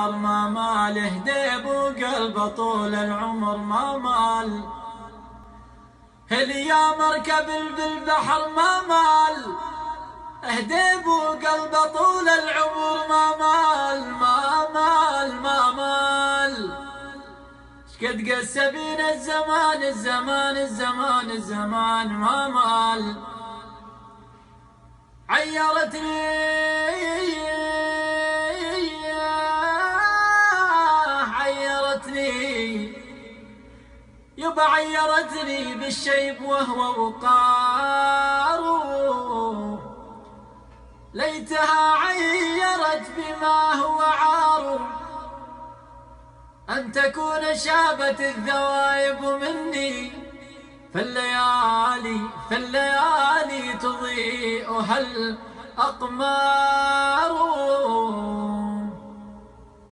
ما ماله ديب وقلبه طول العمر ما مال. يا مركب بالبحر ما مال، ديب وقلبه طول العمر ما مال ما مال ما مال. شقد قسى بينا الزمان الزمان الزمان الزمان ما مال. عيرتني يبا عيرتني بالشيب وهو وقار، ليتها عيرت بما هو عار، أن تكون شابت الذوايب مني فالليالي تضيئها الأقمار.